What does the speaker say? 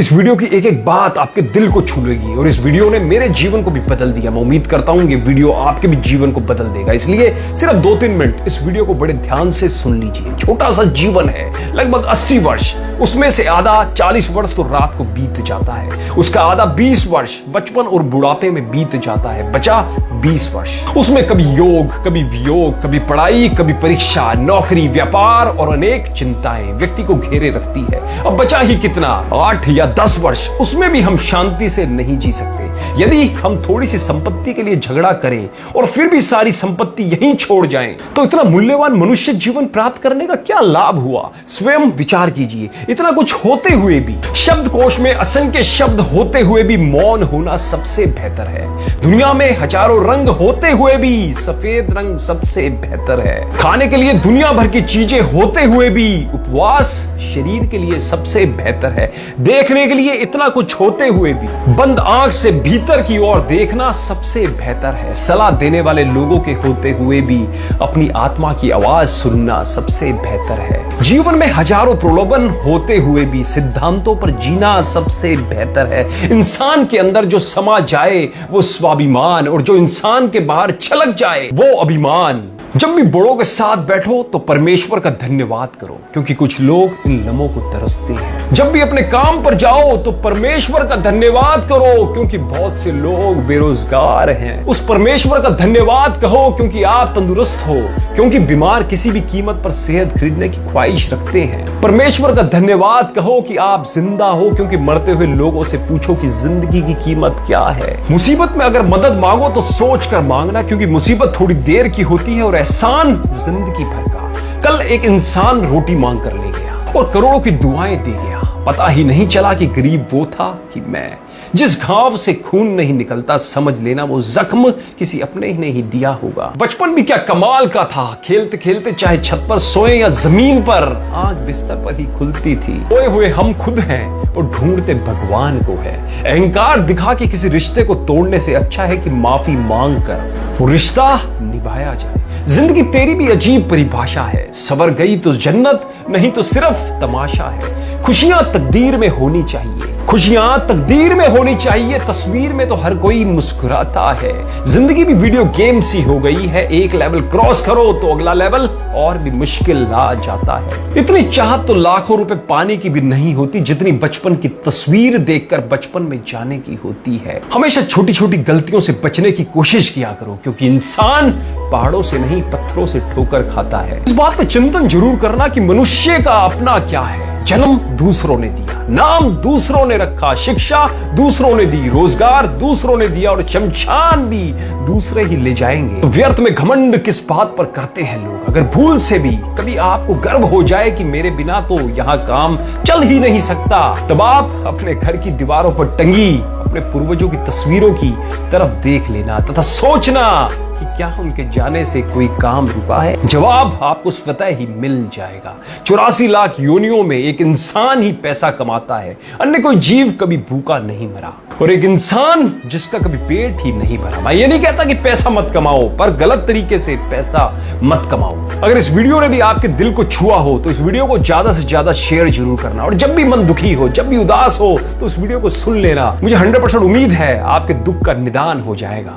इस वीडियो की एक एक बात आपके दिल को छू लेगी और इस वीडियो ने मेरे जीवन को भी बदल दिया। मैं उम्मीद करता हूं ये वीडियो आपके भी जीवन को बदल देगा, इसलिए सिर्फ 2-3 मिनट इस वीडियो को बड़े ध्यान से सुन लीजिए। छोटा सा जीवन है, लगभग 80 वर्ष, उसमें से आधा 40 वर्ष तो रात को बीत जाता है, उसका आधा 20 वर्ष बचपन और बुढ़ापे में बीत जाता है, बचा 20 वर्ष। उसमें कभी योग, कभी वियोग, कभी पढ़ाई, कभी परीक्षा, नौकरी, व्यापार और अनेक चिंताएं व्यक्ति को घेरे रखती है। अब बचा ही कितना, 8 या 10 वर्ष, उसमें भी हम शांति से नहीं जी सकते। यदि हम थोड़ी सी संपत्ति के लिए झगड़ा करें और फिर भी सारी संपत्ति यहीं छोड़ जाएं, तो इतना मूल्यवान मनुष्य जीवन प्राप्त करने का क्या लाभ हुआ? स्वयं विचार कीजिए। इतना कुछ होते हुए भी, शब्दकोश में असंख्य शब्द होते हुए भी मौन होना सबसे बेहतर है। दुनिया में हजारों रंग होते हुए भी सफेद रंग सबसे बेहतर है। खाने के लिए दुनिया भर की चीजें होते हुए भी उपवास शरीर के लिए सबसे बेहतर है। देखने के लिए इतना कुछ होते हुए भी बंद आंख से भीतर की ओर देखना सबसे बेहतर है। सलाह देने वाले लोगों के होते हुए भी अपनी आत्मा की आवाज सुनना सबसे बेहतर है। जीवन में हजारों प्रलोभन होते हुए भी सिद्धांतों पर जीना सबसे बेहतर है। इंसान के अंदर जो समा जाए वो स्वाभिमान, और जो इंसान के बाहर छलक जाए वो अभिमान। जब भी बड़ों के साथ बैठो तो परमेश्वर का धन्यवाद करो, क्योंकि कुछ लोग इन लम्हों को तरसते हैं। जब भी अपने काम पर जाओ तो परमेश्वर का धन्यवाद करो, क्योंकि बहुत से लोग बेरोजगार हैं। उस परमेश्वर का धन्यवाद कहो क्योंकि आप तंदुरुस्त हो, क्योंकि बीमार किसी भी कीमत पर सेहत खरीदने की ख्वाहिश रखते हैं। परमेश्वर का धन्यवाद कहो कि आप जिंदा हो, क्योंकि मरते हुए लोगों से पूछो कि जिंदगी की कीमत क्या है। मुसीबत में अगर मदद मांगो तो सोच कर मांगना, क्योंकि मुसीबत थोड़ी देर की होती है और एहसान जिंदगी भर का। कल एक इंसान रोटी मांग कर ले गया और करोड़ों की दुआएं दे गया। पता ही नहीं चला कि गरीब वो था कि मैं। जिस घाव से खून नहीं निकलता, समझ लेना वो जख्म किसी अपने ही नहीं दिया होगा। बचपन भी क्या कमाल का था। खेलते खेलते चाहे छत पर सोए या जमीन पर, आंख बिस्तर पर ही खुलती थी। सोए हुए हम खुद हैं और ढूंढते भगवान को है। अहंकार दिखा के किसी रिश्ते को तोड़ने से अच्छा है कि माफी मांग कर वो रिश्ता निभाया जाए। जिंदगी तेरी भी अजीब परिभाषा है। सवर गई तो जन्नत, नहीं तो सिर्फ तमाशा है। खुशियां तकदीर में होनी चाहिए, खुशियां तकदीर में होनी चाहिए। तस्वीर में तो हर कोई मुस्कुराता है। जिंदगी भी वीडियो गेम सी हो गई है। एक लेवल क्रॉस करो तो अगला लेवल और भी मुश्किल आ जाता है। इतनी चाहत तो लाखों रुपए पाने की भी नहीं होती जितनी बचपन की तस्वीर देखकर बचपन में जाने की होती है। हमेशा छोटी छोटी गलतियों से बचने की कोशिश किया करो, क्योंकि इंसान पहाड़ों से नहीं पत्थरों से ठोकर खाता है। इस बात पे चिंतन जरूर करना कि मनुष्य का अपना क्या है। जन्म दूसरों ने दिया, नाम दूसरों ने रखा, शिक्षा दूसरों ने दी, रोजगार दूसरों ने दिया और शमशान भी दूसरे ही ले जाएंगे। तो व्यर्थ में घमंड किस बात पर करते हैं लोग? अगर भूल से भी कभी आपको गर्व हो जाए कि मेरे बिना तो यहाँ काम चल ही नहीं सकता, तब आप अपने घर की दीवारों पर टंगी अपने पूर्वजों की तस्वीरों की तरफ देख लेना तथा सोचना कि क्या उनके जाने से कोई काम रुका है। जवाब आपको स्वतः ही मिल जाएगा। 84 लाख योनियों में एक इंसान ही पैसा कमाता है, अन्य कोई जीव कभी भूखा नहीं मरा, और एक इंसान जिसका कभी पेट ही नहीं भरा। मैं ये नहीं कहता कि पैसा मत कमाओ, पर गलत तरीके से पैसा मत कमाओ। अगर इस वीडियो ने भी आपके दिल को छुआ हो तो इस वीडियो को ज्यादा से ज्यादा शेयर जरूर करना, और जब भी मन दुखी हो, जब भी उदास हो, तो इस वीडियो को सुन लेना। मुझे 100% उम्मीद है आपके दुख का निदान हो जाएगा।